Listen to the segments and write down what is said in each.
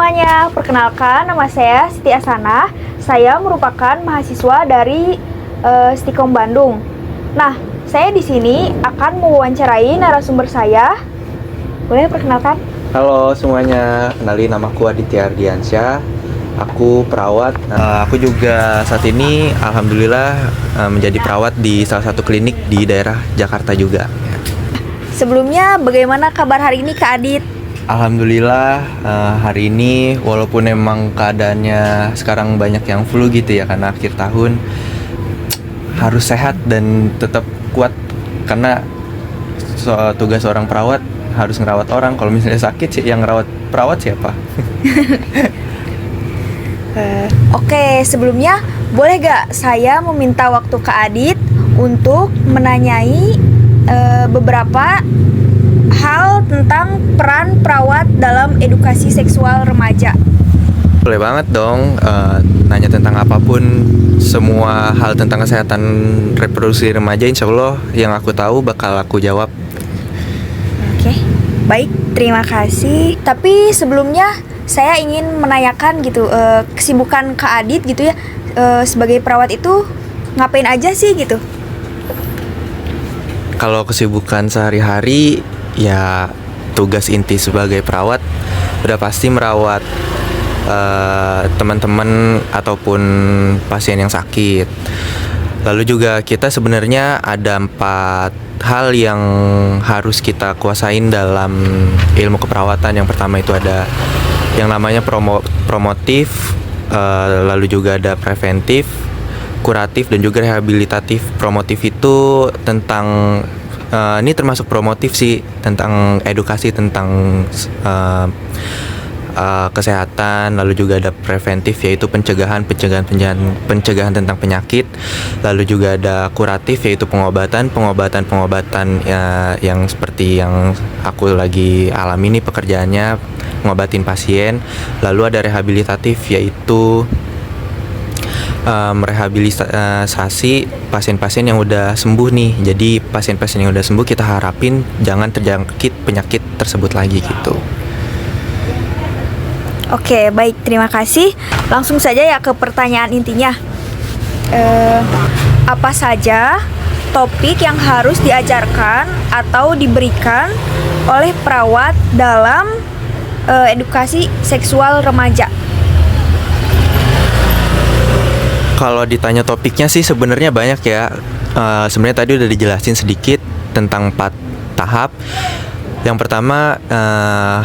semuanya, perkenalkan nama saya Siti Asana. Saya merupakan mahasiswa dari Stikom Bandung. Nah, saya di sini akan mewawancarai narasumber saya. Boleh perkenalkan? Halo semuanya, kenalin namaku Aditya Ardiansyah. Aku perawat. Aku juga saat ini alhamdulillah menjadi perawat di salah satu klinik di daerah Jakarta juga. Sebelumnya, bagaimana kabar hari ini Kak Adit? Alhamdulillah hari ini walaupun emang keadaannya sekarang banyak yang flu gitu ya karena akhir tahun, harus sehat dan tetap kuat karena tugas seorang perawat harus ngerawat orang. Kalau misalnya sakit sih yang ngerawat perawat siapa? Oke, sebelumnya boleh gak saya meminta waktu Kak Adit untuk menanyai beberapa hal tentang peran perawat dalam edukasi seksual remaja? Boleh banget dong, nanya tentang apapun, semua hal tentang kesehatan reproduksi remaja insya Allah yang aku tahu bakal aku jawab. Oke, baik, terima kasih. Tapi sebelumnya saya ingin menanyakan gitu, kesibukan Kak Adit gitu ya, sebagai perawat itu ngapain aja sih gitu? Kalau kesibukan sehari-hari, ya tugas inti sebagai perawat udah pasti merawat teman-teman ataupun pasien yang sakit. Lalu juga kita sebenarnya ada 4 hal yang harus kita kuasain dalam ilmu keperawatan. Yang pertama itu ada yang namanya promotif, lalu juga ada preventif, kuratif, dan juga rehabilitatif. Promotif itu tentang ini termasuk promotif sih, tentang edukasi tentang kesehatan. Lalu juga ada preventif, yaitu pencegahan tentang penyakit. Lalu juga ada kuratif, yaitu pengobatan yang seperti yang aku lagi alami ini pekerjaannya, ngobatin pasien. Lalu ada rehabilitatif, yaitu merehabilitasi pasien-pasien yang udah sembuh nih. Jadi pasien-pasien yang udah sembuh kita harapin jangan terjangkit penyakit tersebut lagi gitu. Oke, baik, terima kasih. Langsung saja ya ke pertanyaan intinya. Apa saja topik yang harus diajarkan atau diberikan oleh perawat dalam edukasi seksual remaja? Kalau ditanya topiknya sih sebenarnya banyak ya. Sebenarnya tadi udah dijelasin sedikit tentang 4 tahap. Yang pertama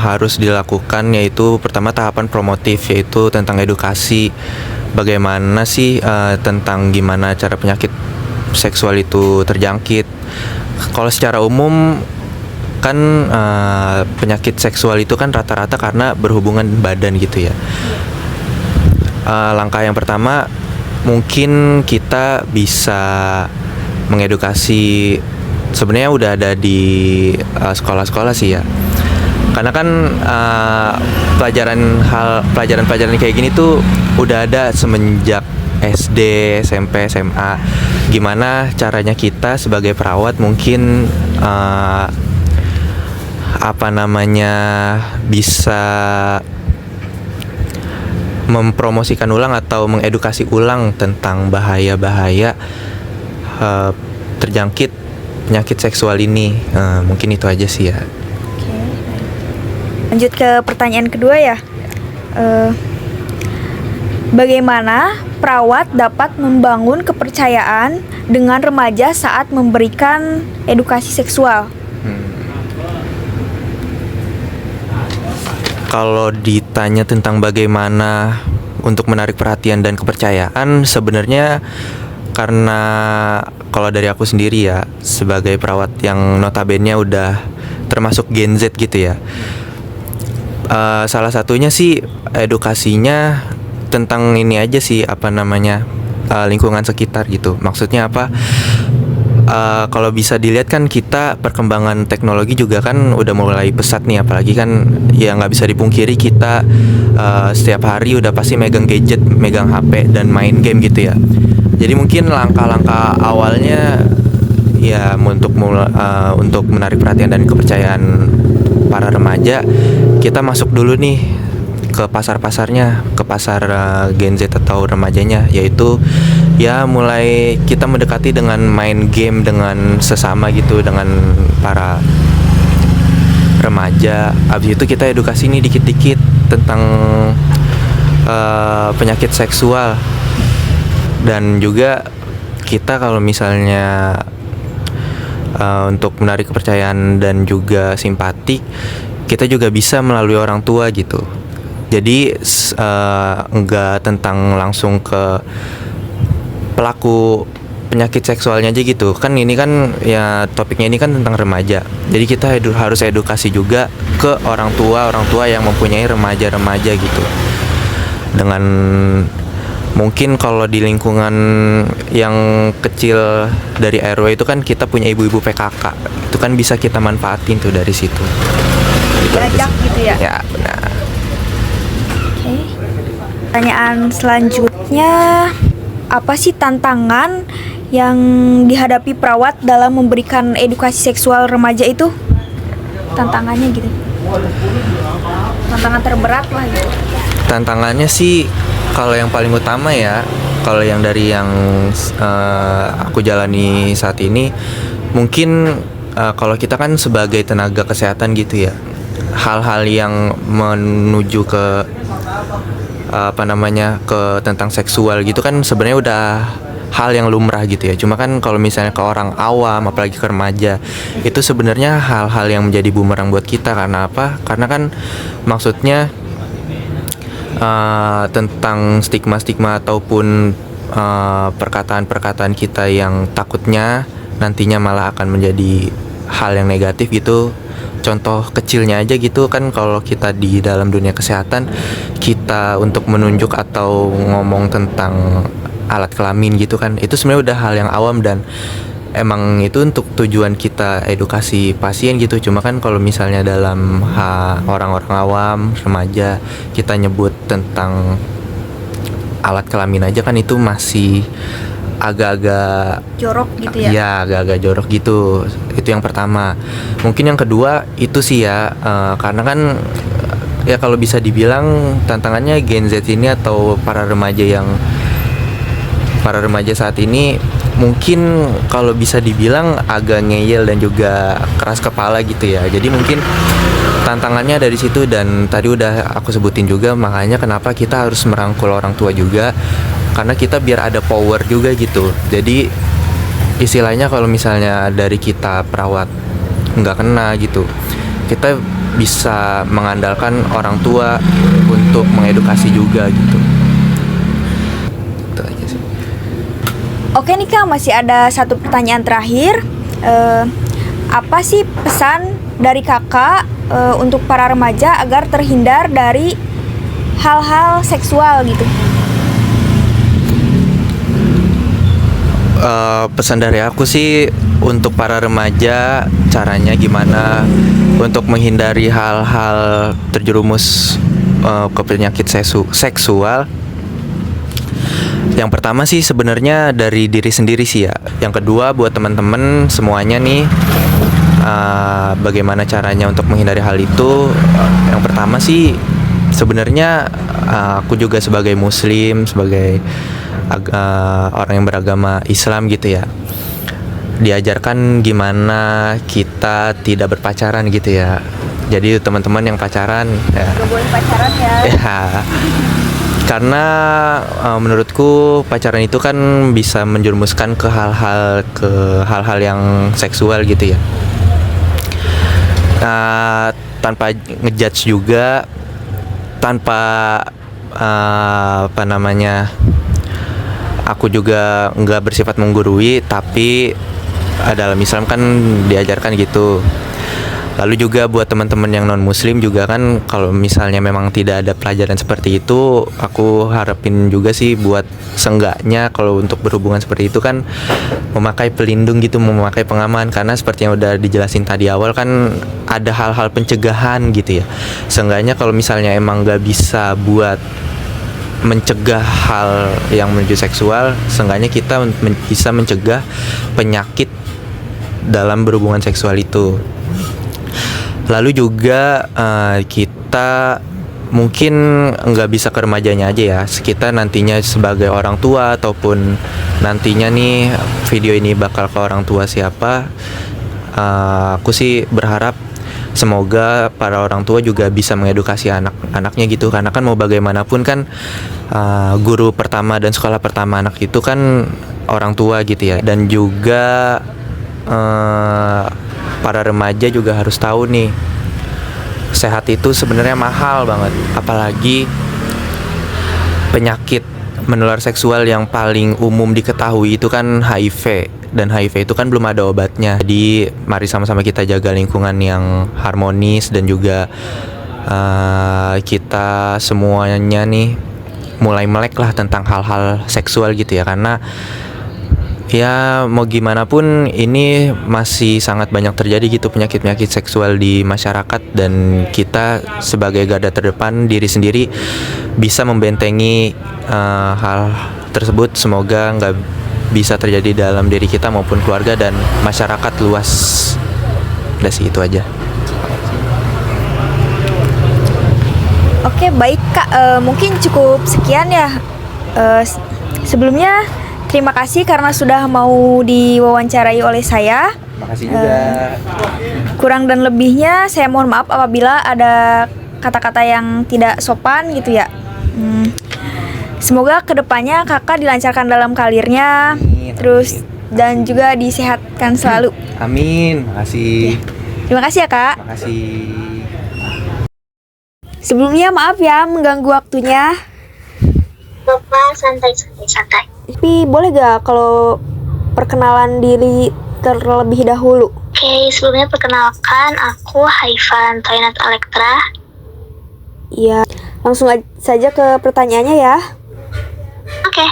harus dilakukan yaitu pertama tahapan promotif, yaitu tentang edukasi bagaimana sih tentang gimana cara penyakit seksual itu terjangkit. Kalau secara umum kan penyakit seksual itu kan rata-rata karena berhubungan badan gitu ya. Langkah yang pertama mungkin kita bisa mengedukasi, sebenarnya udah ada di sekolah-sekolah sih ya. Karena kan pelajaran kayak gini tuh udah ada semenjak SD, SMP, SMA. Gimana caranya kita sebagai perawat mungkin bisa mempromosikan ulang atau mengedukasi ulang tentang bahaya-bahaya terjangkit penyakit seksual ini. Mungkin itu aja sih ya. Oke. Lanjut ke pertanyaan kedua ya. Bagaimana perawat dapat membangun kepercayaan dengan remaja saat memberikan edukasi seksual? Kalau ditanya tentang bagaimana untuk menarik perhatian dan kepercayaan, sebenarnya karena kalau dari aku sendiri ya, sebagai perawat yang notabene udah termasuk Gen Z gitu ya, salah satunya sih edukasinya tentang ini aja sih, lingkungan sekitar gitu. Maksudnya apa? Kalau bisa dilihat kan kita perkembangan teknologi juga kan udah mulai pesat nih, apalagi kan ya nggak bisa dipungkiri kita setiap hari udah pasti megang gadget, megang HP dan main game gitu ya. Jadi mungkin langkah-langkah awalnya ya untuk menarik perhatian dan kepercayaan para remaja, kita masuk dulu nih ke pasar-pasarnya, ke pasar Gen Z atau remajanya, yaitu ya mulai kita mendekati dengan main game dengan sesama gitu, dengan para remaja. Habis itu kita edukasi nih dikit-dikit tentang penyakit seksual, dan juga kita kalau misalnya untuk menarik kepercayaan dan juga simpati, kita juga bisa melalui orang tua gitu. Jadi enggak tentang langsung ke pelaku penyakit seksualnya aja gitu. Kan ini kan ya topiknya ini kan tentang remaja. Jadi kita harus edukasi juga ke orang tua yang mempunyai remaja-remaja gitu. Dengan mungkin kalau di lingkungan yang kecil dari RW itu kan kita punya ibu-ibu PKK. Itu kan bisa kita manfaatin tuh dari situ. Diajak gitu ya? Ya, benar. Oke. Pertanyaan selanjutnya, apa sih tantangan yang dihadapi perawat dalam memberikan edukasi seksual remaja itu? Tantangannya gitu. Tantangan terberat lah gitu. Tantangannya sih kalau yang paling utama ya, kalau yang dari yang aku jalani saat ini, mungkin kalau kita kan sebagai tenaga kesehatan gitu ya, hal-hal yang menuju ke ke tentang seksual gitu kan sebenarnya udah hal yang lumrah gitu ya. Cuma kan kalau misalnya ke orang awam, apalagi ke remaja, itu sebenarnya hal-hal yang menjadi bumerang buat kita. Karena apa? Karena kan maksudnya tentang stigma-stigma ataupun perkataan-perkataan kita yang takutnya nantinya malah akan menjadi hal yang negatif gitu. Contoh kecilnya aja gitu kan, kalau kita di dalam dunia kesehatan, kita untuk menunjuk atau ngomong tentang alat kelamin gitu kan, itu sebenarnya udah hal yang awam dan emang itu untuk tujuan kita edukasi pasien gitu. Cuma kan kalau misalnya dalam orang-orang awam, remaja, kita nyebut tentang alat kelamin aja kan itu masih agak-agak Jorok gitu ya? Ya, agak-agak jorok gitu. Itu yang pertama. Mungkin yang kedua itu sih ya, karena kan ya kalau bisa dibilang tantangannya Gen Z ini atau para remaja saat ini mungkin kalau bisa dibilang agak ngeyel dan juga keras kepala gitu ya. Jadi mungkin tantangannya dari situ, dan tadi udah aku sebutin juga makanya kenapa kita harus merangkul orang tua juga, karena kita biar ada power juga gitu. Jadi istilahnya kalau misalnya dari kita perawat nggak kena gitu, kita bisa mengandalkan orang tua untuk mengedukasi juga gitu. Itu aja sih. Oke nih Kak, masih ada satu pertanyaan terakhir. Apa sih pesan dari Kakak untuk para remaja agar terhindar dari hal-hal seksual gitu? Pesan dari aku sih untuk para remaja, caranya gimana untuk menghindari hal-hal terjerumus ke penyakit seksual. Yang pertama sih sebenarnya dari diri sendiri sih ya. Yang kedua buat teman-teman semuanya nih, bagaimana caranya untuk menghindari hal itu. Yang pertama sih sebenarnya aku juga sebagai muslim, sebagai orang yang beragama Islam gitu ya, diajarkan gimana kita tidak berpacaran gitu ya. Jadi teman-teman yang pacaran ya, Gak boleh pacaran ya? ya, karena menurutku pacaran itu kan bisa menjerumuskan ke hal-hal yang seksual gitu ya. Tanpa ngejudge juga, tanpa aku juga nggak bersifat menggurui, tapi dalam Islam kan diajarkan gitu. Lalu juga buat teman-teman yang non muslim juga kan, kalau misalnya memang tidak ada pelajaran seperti itu, aku harapin juga sih buat seenggaknya kalau untuk berhubungan seperti itu kan memakai pelindung gitu, memakai pengaman. Karena seperti yang udah dijelasin tadi awal kan ada hal-hal pencegahan gitu ya. Seenggaknya kalau misalnya emang nggak bisa buat mencegah hal yang menuju seksual, seenggaknya kita bisa mencegah penyakit dalam berhubungan seksual itu. Lalu juga kita mungkin nggak bisa ke remajanya aja ya. Kita nantinya sebagai orang tua ataupun nantinya nih video ini bakal ke orang tua siapa, aku sih berharap semoga para orang tua juga bisa mengedukasi anak-anaknya gitu, karena kan mau bagaimanapun kan guru pertama dan sekolah pertama anak itu kan orang tua gitu ya. Dan juga para remaja juga harus tahu nih, sehat itu sebenarnya mahal banget, apalagi penyakit menular seksual yang paling umum diketahui itu kan HIV, dan HIV itu kan belum ada obatnya. Jadi mari sama-sama kita jaga lingkungan yang harmonis, dan juga kita semuanya nih mulai melek lah tentang hal-hal seksual gitu ya, karena ya mau gimana pun ini masih sangat banyak terjadi gitu penyakit-penyakit seksual di masyarakat, dan kita sebagai garda terdepan diri sendiri bisa membentengi hal tersebut. Semoga nggak bisa terjadi dalam diri kita maupun keluarga dan masyarakat luas. Udah sih, itu aja. Oke, baik Kak, mungkin cukup sekian ya. Sebelumnya terima kasih karena sudah mau diwawancarai oleh saya. Makasih juga. Kurang dan lebihnya saya mohon maaf apabila ada kata-kata yang tidak sopan gitu ya. Semoga kedepannya kakak dilancarkan dalam karirnya, Amin, terus dan juga disehatkan selalu. Amin, makasih. Terima kasih ya kak. Makasih. Sebelumnya maaf ya mengganggu waktunya. Bapak santai. Tapi boleh gak kalau perkenalan diri terlebih dahulu? Oke, sebelumnya perkenalkan aku Haifan Toinat Elektra. Iya, langsung saja ke pertanyaannya ya. Oke.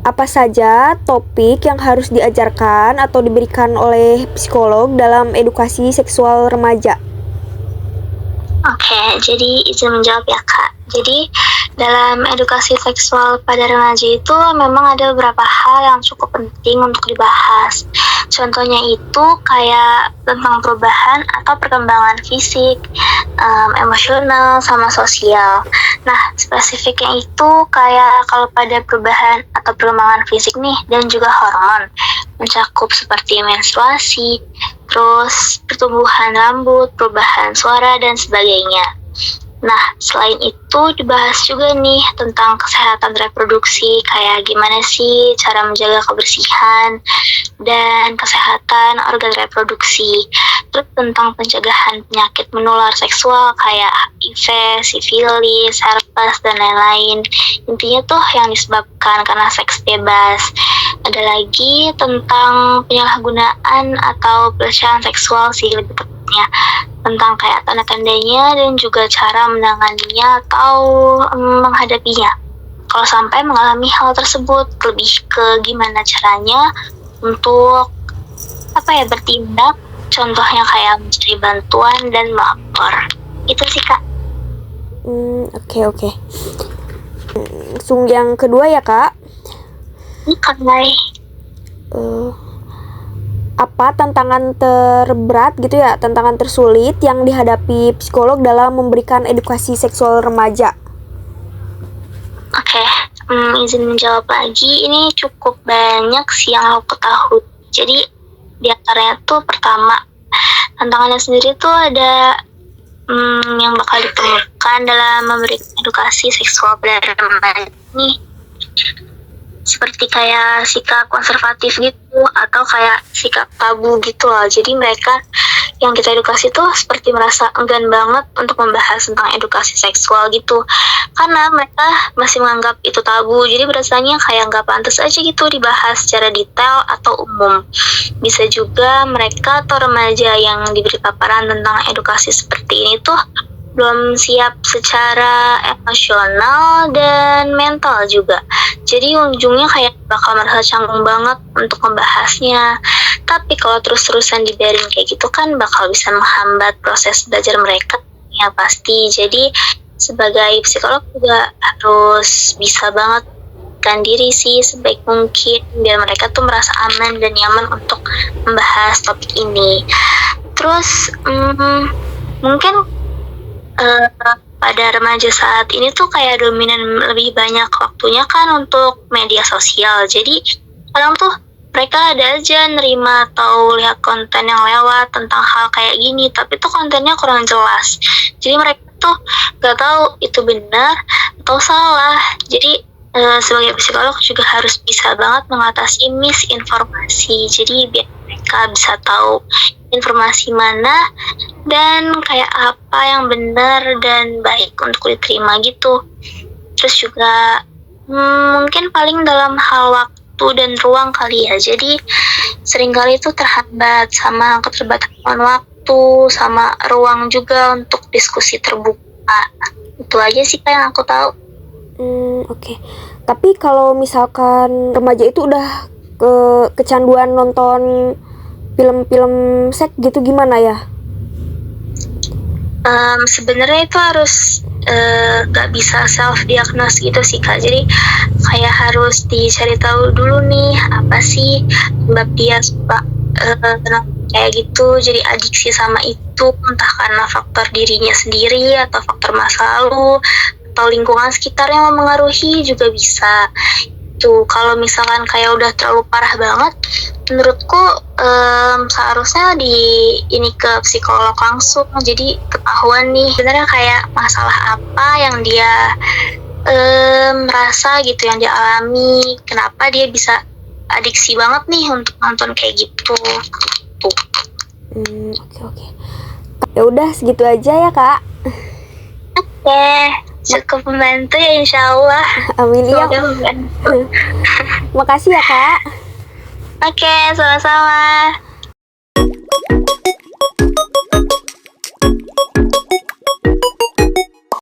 Apa saja topik yang harus diajarkan atau diberikan oleh psikolog dalam edukasi seksual remaja? Oke, jadi izin menjawab ya Kak. Jadi dalam edukasi seksual pada remaja itu memang ada beberapa hal yang cukup penting untuk dibahas. Contohnya itu kayak tentang perubahan atau perkembangan fisik, emosional, sama sosial. Nah, spesifiknya itu kayak kalau pada perubahan atau perkembangan fisik nih, dan juga hormon, mencakup seperti menstruasi, terus pertumbuhan rambut, perubahan suara, dan sebagainya. Nah, selain itu dibahas juga nih tentang kesehatan reproduksi, kayak gimana sih cara menjaga kebersihan dan kesehatan organ reproduksi. Terus tentang pencegahan penyakit menular seksual kayak HIV, sifilis, herpes, dan lain-lain. Intinya tuh yang disebabkan karena seks bebas. Ada lagi tentang penyalahgunaan atau pelecehan seksual sih lebih tepatnya, tentang kayak tanda-tandanya dan juga cara menanganinya atau menghadapinya kalau sampai mengalami hal tersebut. Lebih ke gimana caranya untuk bertindak, contohnya kayak mencari bantuan dan melapor. Itu sih Kak. Oke. Langsung yang kedua ya kak. Ini Kak Mai. Apa tantangan terberat gitu ya, tantangan tersulit yang dihadapi psikolog dalam memberikan edukasi seksual remaja? Oke, izin menjawab lagi. Ini cukup banyak sih yang aku ketahui. Jadi di antaranya tuh pertama, tantangannya sendiri tuh ada yang bakal ditemukan dalam memberikan edukasi seksual pada remaja ini, seperti kayak sikap konservatif gitu atau kayak sikap tabu gitu loh. Jadi mereka yang kita edukasi tuh seperti merasa enggan banget untuk membahas tentang edukasi seksual gitu, karena mereka masih menganggap itu tabu. Jadi berasanya kayak nggak pantas aja gitu dibahas secara detail atau umum. Bisa juga mereka atau remaja yang diberi paparan tentang edukasi seperti ini tuh belum siap secara emosional dan mental juga. Jadi ujungnya kayak bakal merasa canggung banget untuk membahasnya. Tapi kalau terus-terusan dibiarin kayak gitu kan bakal bisa menghambat proses belajar mereka ya pasti. Jadi sebagai psikolog juga harus bisa banget kan diri sih sebaik mungkin biar mereka tuh merasa aman dan nyaman untuk membahas topik ini. Terus mungkin eh, pada remaja saat ini tuh kayak dominan lebih banyak waktunya kan untuk media sosial. Jadi kadang tuh mereka ada aja nerima atau lihat konten yang lewat tentang hal kayak gini, tapi tuh kontennya kurang jelas. Jadi mereka tuh gak tahu itu benar atau salah. Jadi sebagai psikolog juga harus bisa banget mengatasi misinformasi. Jadi biar mereka bisa tahu informasi mana dan kayak apa yang benar dan baik untuk diterima gitu. Terus juga mungkin paling dalam hal waktu dan ruang kali ya. Jadi seringkali itu terhambat sama keterbatasan waktu sama ruang juga untuk diskusi terbuka. Itu aja sih Kak yang aku tahu. Oke. Tapi kalau misalkan remaja itu udah kecanduan nonton film-film seks gitu gimana ya? Sebenarnya itu harus gak bisa self diagnose gitu sih Kak. Jadi kayak harus dicari tahu dulu nih apa sih sebab dia suka kayak gitu, jadi adiksi sama itu, entah karena faktor dirinya sendiri atau faktor masa lalu atau lingkungan sekitar yang mempengaruhi juga bisa. Tuh kalau misalkan kayak udah terlalu parah banget, menurutku seharusnya ini ke psikolog langsung. Jadi ketahuan nih sebenarnya kayak masalah apa yang dia merasa gitu, yang dia alami, kenapa dia bisa adiksi banget nih untuk nonton kayak gitu. Tuh. Oke. Ya udah segitu aja ya Kak. Oke, cukup membantu ya insya Allah. Amin ya. Semoga membantu. Makasih ya Kak. Oke, sama-sama.